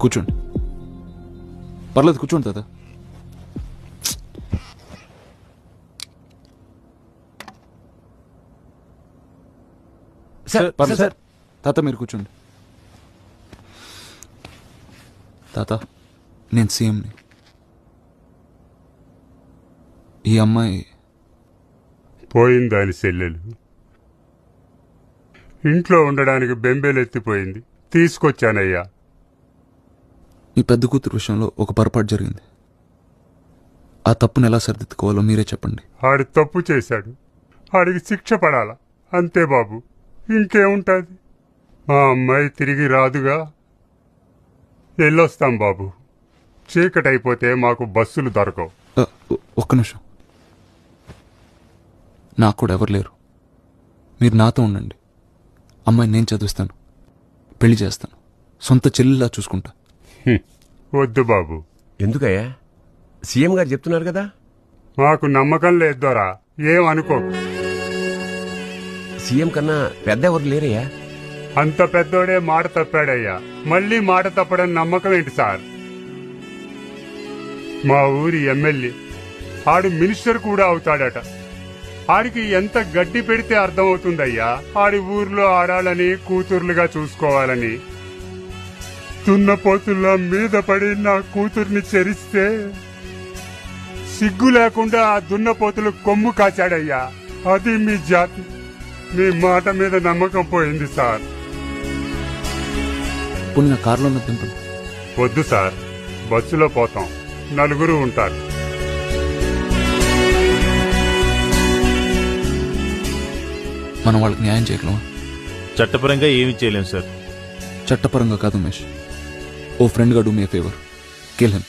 కూర్చోండి, పర్లేదు కూర్చోండి తాత. పర్లేదు సార్. తాత మీరు కూర్చోండి. తాత నేను సీఎంని. ఈ అమ్మాయి పోయింది దాని చెల్లెలు. ఇంట్లో ఉండడానికి బెంబేలెత్తిపోయింది, తీసుకొచ్చానయ్యా. ఈ పెద్ద కూతురు విషయంలో ఒక పొరపాటు జరిగింది. ఆ తప్పును ఎలా సరిదిద్దుకోవాలో మీరే చెప్పండి. ఆడు తప్పు చేశాడు, ఆడికి శిక్ష పడాలా అంతే బాబు, ఇంకేముంటుంది. మా అమ్మాయి తిరిగి రాదుగా. వెళ్ళొస్తాం బాబు, చీకటైపోతే మాకు బస్సులు దొరకవు. ఒక్క నిమిషం, నాకు కూడా ఎవరు లేరు. మీరు నాతో ఉండండి. అమ్మాయిని నేను చదివిస్తాను, పెళ్లి చేస్తాను, సొంత చెల్లిలా చూసుకుంటా. వద్దు బాబు. ఎందుకయ్యా? సీఎం గారు చెప్తున్నారు కదా. మాకు నమ్మకం లేదు దొరా, ఏం అనుకోకు. సీఎం కన్నా పెద్ద ఎవరు లేరయ్యా. అంత పెద్దోడే మాట తప్పాడయ్యా, మళ్ళీ మాట తప్పడం నమ్మకం ఏంటి సార్? మా ఊరి ఎమ్మెల్యే, ఆడు మినిస్టర్ కూడా అవుతాడట. ఆడికి ఎంత గడ్డి పెడితే అర్థమవుతుందయ్యా ఆడి ఊర్లో ఆడాలని, కూతుర్లుగా చూసుకోవాలని. దున్నపోతుల్లా మీద పడి నా కూతుర్ని చెరిస్తే సిగ్గు లేకుండా ఆ దున్నపోతులు కొమ్ము కాచాడయ్యా. అది మీ జాతి. మీ మాట మీద నమ్మకం పోయింది సార్. పుణ్య కారులో దింపండి. వద్దు సార్, బస్సులో పోతాం, నలుగురు ఉంటారు. మనం వాళ్ళకి న్యాయం చేయగలమా? చట్టపరంగా ఏమీ చేయలేం సార్. చట్టపరంగా కాదు ఉమేష్. ఓ ఫ్రెండ్గా do me favour, kill him.